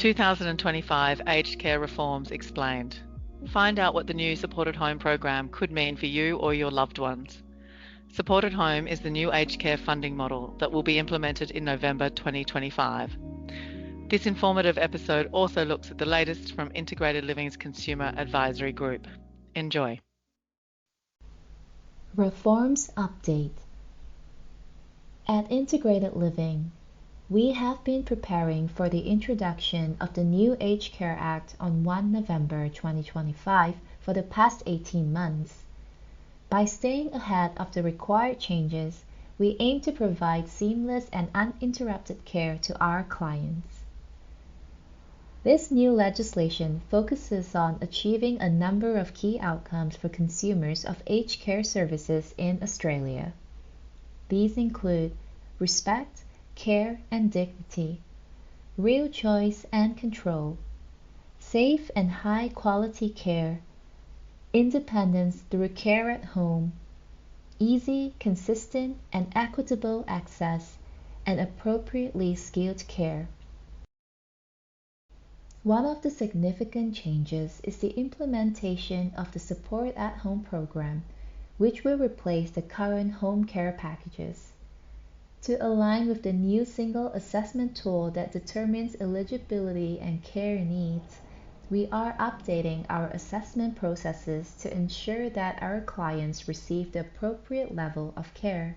2025 Aged Care Reforms Explained. Find out what the new supported home program could mean for you or your loved ones. Supported home is the new aged care funding model that will be implemented in November 2025. This informative episode also looks at the latest from Integrated Living's Consumer Advisory Group. Enjoy. Reforms Update. At Integrated Living, we have been preparing for the introduction of the new Aged Care Act on 1 November 2025 for the past 18 months. By staying ahead of the required changes, we aim to provide seamless and uninterrupted care to our clients. This new legislation focuses on achieving a number of key outcomes for consumers of aged care services in Australia. These include respect, care and dignity, real choice and control, safe and high quality care, independence through care at home, easy, consistent and equitable access, and appropriately skilled care. One of the significant changes is the implementation of the Support at Home program, which will replace the current home care packages. To align with the new single assessment tool that determines eligibility and care needs, we are updating our assessment processes to ensure that our clients receive the appropriate level of care.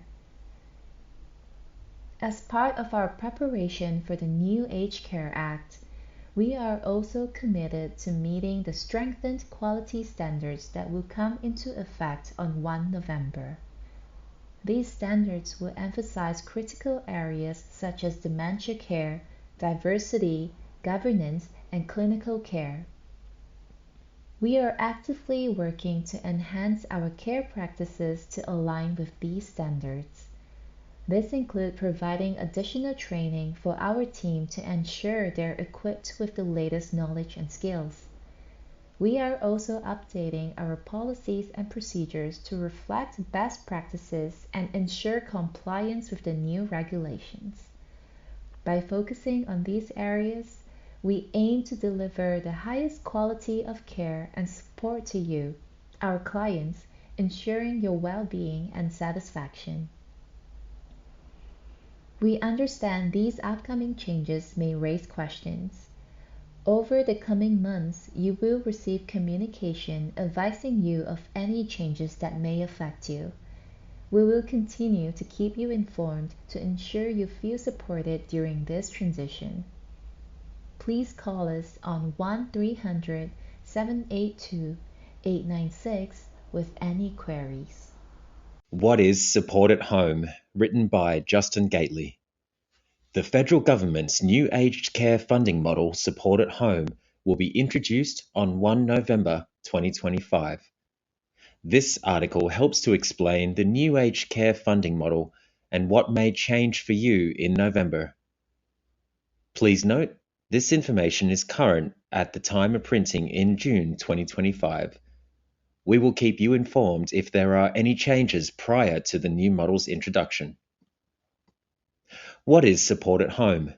As part of our preparation for the new Aged Care Act, we are also committed to meeting the strengthened quality standards that will come into effect on 1 November. These standards will emphasize critical areas such as dementia care, diversity, governance, and clinical care. We are actively working to enhance our care practices to align with these standards. This includes providing additional training for our team to ensure they're equipped with the latest knowledge and skills. We are also updating our policies and procedures to reflect best practices and ensure compliance with the new regulations. By focusing on these areas, we aim to deliver the highest quality of care and support to you, our clients, ensuring your well-being and satisfaction. We understand these upcoming changes may raise questions. Over the coming months, you will receive communication advising you of any changes that may affect you. We will continue to keep you informed to ensure you feel supported during this transition. Please call us on 1-300-782-896 with any queries. What is Support at Home? Written by Justin Gately. The federal government's new aged care funding model, Support at Home, will be introduced on 1 November 2025. This article helps to explain the new aged care funding model and what may change for you in November. Please note, this information is current at the time of printing in June 2025. We will keep you informed if there are any changes prior to the new model's introduction. What is Support at Home?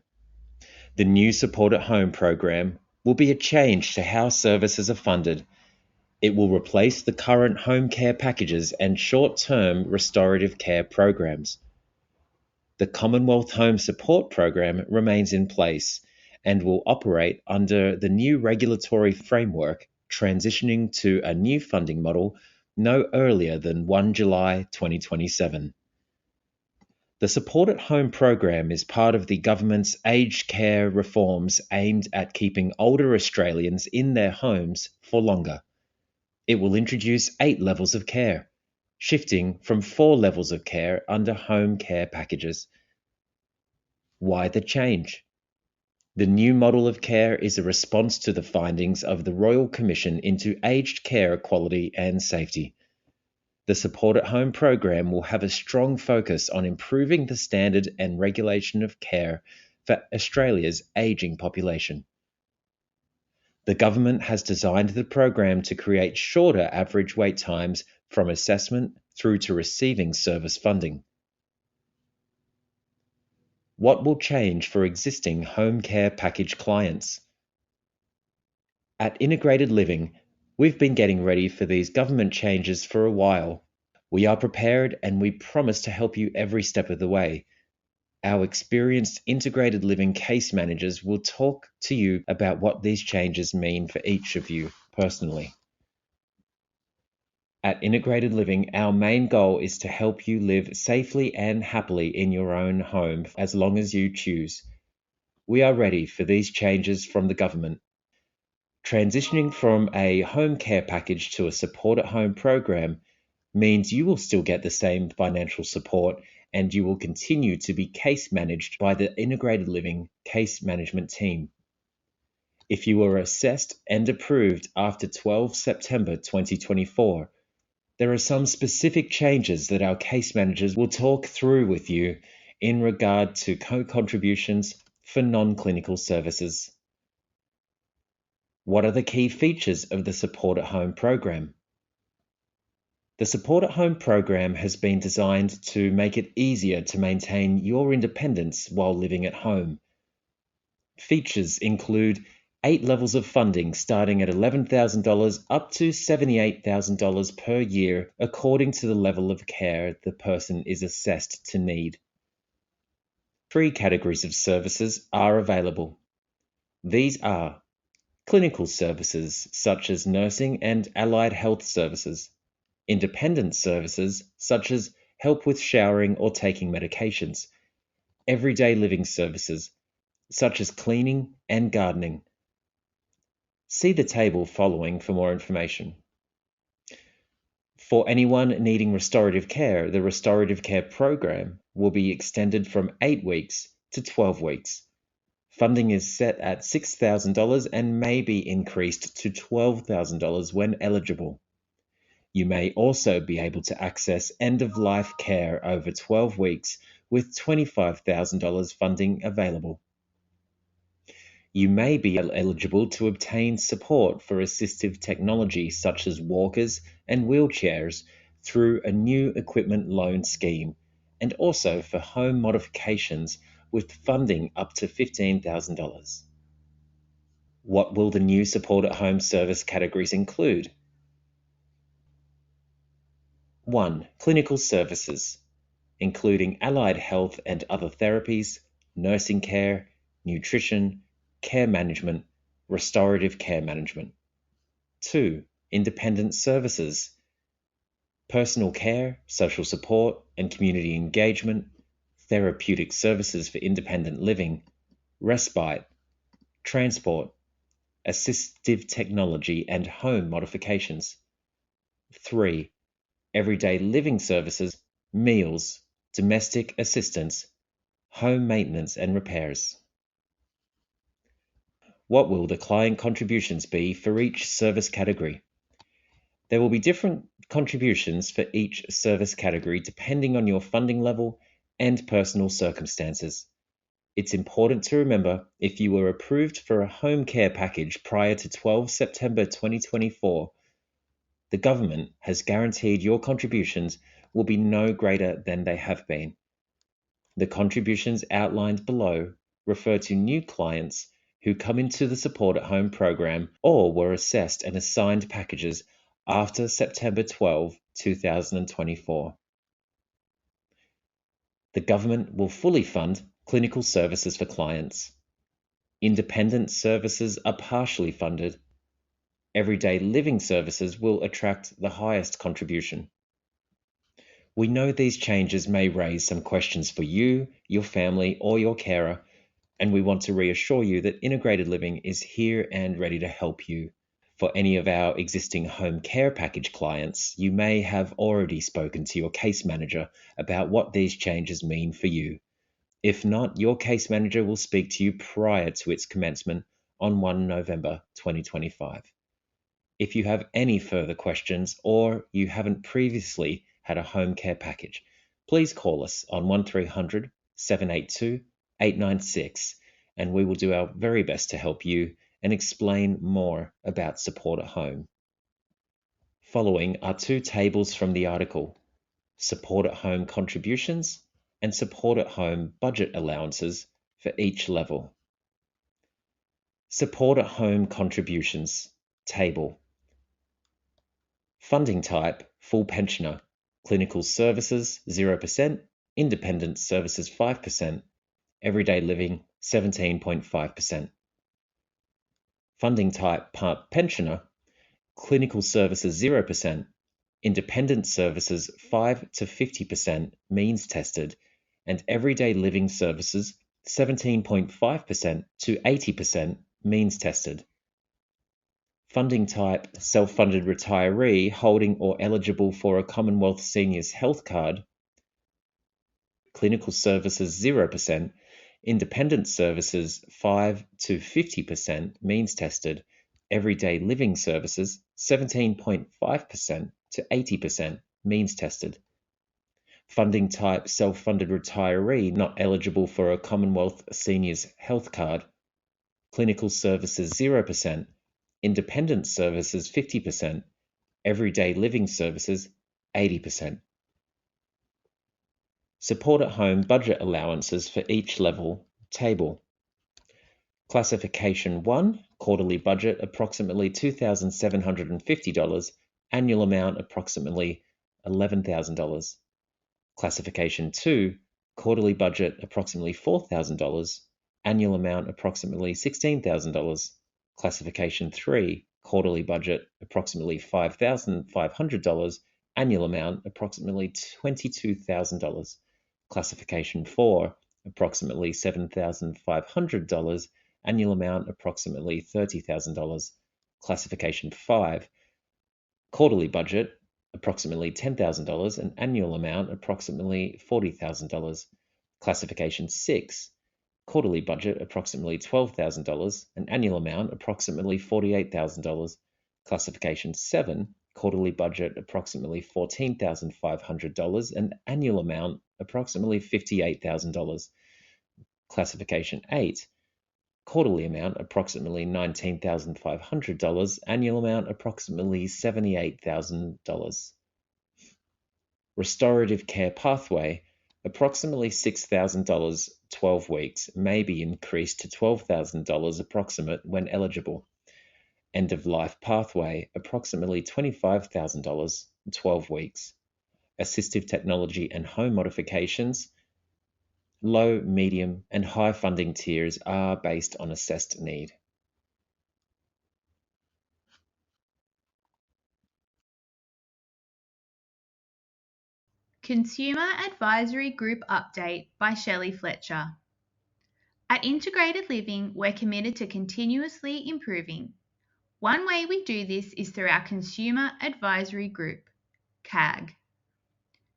The new Support at Home program will be a change to how services are funded. It will replace the current home care packages and short-term restorative care programs. The Commonwealth Home Support Program remains in place and will operate under the new regulatory framework, transitioning to a new funding model no earlier than 1 July 2027. The Support at Home program is part of the government's aged care reforms aimed at keeping older Australians in their homes for longer. It will introduce 8 levels of care, shifting from 4 levels of care under home care packages. Why the change? The new model of care is a response to the findings of the Royal Commission into Aged Care Quality and Safety. The Support at Home program will have a strong focus on improving the standard and regulation of care for Australia's ageing population. The government has designed the program to create shorter average wait times from assessment through to receiving service funding. What will change for existing home care package clients? At Integrated Living, we've been getting ready for these government changes for a while. We are prepared and we promise to help you every step of the way. Our experienced integrated living case managers will talk to you about what these changes mean for each of you personally. At Integrated Living, our main goal is to help you live safely and happily in your own home as long as you choose. We are ready for these changes from the government. Transitioning from a home care package to a support at home program means you will still get the same financial support and you will continue to be case managed by the Integrated Living case management team. If you were assessed and approved after 12 September 2024, there are some specific changes that our case managers will talk through with you in regard to co-contributions for non-clinical services. What are the key features of the Support at Home program? The Support at Home program has been designed to make it easier to maintain your independence while living at home. Features include 8 levels of funding starting at $11,000 up to $78,000 per year according to the level of care the person is assessed to need. 3 categories of services are available. These are clinical services such as nursing and allied health services, independent services such as help with showering or taking medications, everyday living services such as cleaning and gardening. See the table following for more information. For anyone needing restorative care, the restorative care program will be extended from 8 weeks to 12 weeks. Funding is set at $6,000 and may be increased to $12,000 when eligible. You may also be able to access end-of-life care over 12 weeks with $25,000 funding available. You may be eligible to obtain support for assistive technology such as walkers and wheelchairs through a new equipment loan scheme, and also for home modifications with funding up to $15,000. What will the new support at home service categories include? 1. Clinical services, including allied health and other therapies, nursing care, nutrition, care management, restorative care management. 2. Independent services, personal care, social support and community engagement, therapeutic services for independent living, respite, transport, assistive technology and home modifications. 3. Everyday living services, meals, domestic assistance, home maintenance and repairs. What will the client contributions be for each service category? There will be different contributions for each service category depending on your funding level and personal circumstances. It's important to remember if you were approved for a home care package prior to 12 September 2024, the government has guaranteed your contributions will be no greater than they have been. The contributions outlined below refer to new clients who come into the Support at Home program or were assessed and assigned packages after September 12, 2024. The government will fully fund clinical services for clients. Independent services are partially funded. Everyday living services will attract the highest contribution. We know these changes may raise some questions for you, your family, or your carer, and we want to reassure you that Integrated Living is here and ready to help you. For any of our existing home care package clients, you may have already spoken to your case manager about what these changes mean for you. If not, your case manager will speak to you prior to its commencement on 1 November 2025. If you have any further questions or you haven't previously had a home care package, please call us on 1300 782 896 and we will do our very best to help you and explain more about support at home. Following are 2 tables from the article: support at home contributions and support at home budget allowances for each level. Support at home contributions table. Funding type full pensioner. Clinical services 0%, independent services 5%, everyday living 17.5%. Funding type part pensioner. Clinical services 0%, independent services 5 to 50% means tested, and everyday living services 17.5% to 80% means tested. Funding type self-funded retiree holding or eligible for a Commonwealth Seniors Health Card. Clinical services 0%, independent services 5 to 50% means tested, everyday living services 17.5% to 80% means tested. Funding type self-funded retiree not eligible for a Commonwealth Seniors Health Card. Clinical services 0%, independent services 50%, everyday living services 80%. Support at home budget allowances for each level table. Classification 1, quarterly budget approximately $2,750, annual amount approximately $11,000. Classification 2, quarterly budget approximately $4,000, annual amount approximately $16,000. Classification 3, quarterly budget approximately $5,500, annual amount approximately $22,000. Classification 4, approximately $7,500, annual amount approximately $30,000. Classification 5, quarterly budget approximately $10,000, and annual amount approximately $40,000. Classification 6, quarterly budget approximately $12,000, and annual amount approximately $48,000. Classification 7, quarterly budget approximately $14,500, and annual amount approximately $58,000. Classification 8, quarterly amount approximately $19,500, annual amount approximately $78,000. Restorative care pathway, approximately $6,000, 12 weeks, may be increased to $12,000 approximate when eligible. End of life pathway, approximately $25,000, 12 weeks. Assistive technology and home modifications, low, medium, and high funding tiers are based on assessed need. Consumer Advisory Group Update by Shelley Fletcher. At Integrated Living, we're committed to continuously improving. One way we do this is through our Consumer Advisory Group, CAG.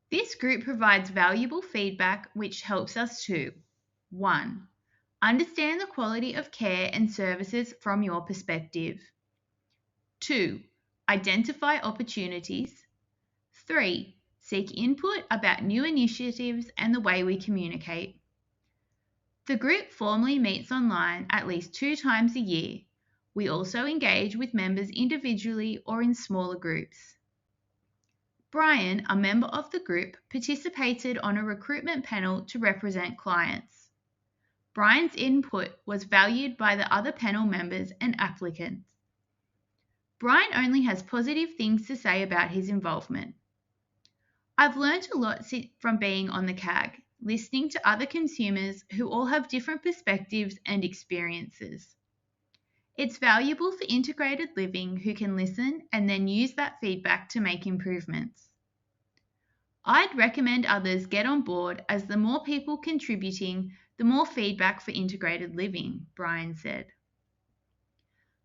This group provides valuable feedback which helps us to 1. Understand the quality of care and services from your perspective. 2. Identify opportunities. 3. Seek input about new initiatives and the way we communicate. The group formally meets online at least 2 times a year. We also engage with members individually or in smaller groups. Brian, a member of the group, participated on a recruitment panel to represent clients. Brian's input was valued by the other panel members and applicants. Brian only has positive things to say about his involvement. I've learned a lot from being on the CAG, listening to other consumers who all have different perspectives and experiences. It's valuable for integrated living who can listen and then use that feedback to make improvements. I'd recommend others get on board, as the more people contributing, the more feedback for integrated living, Brian said.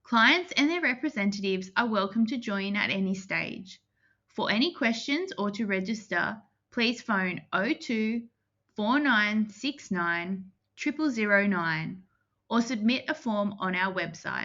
Clients and their representatives are welcome to join at any stage. For any questions or to register, please phone 02 4969 0009 or submit a form on our website.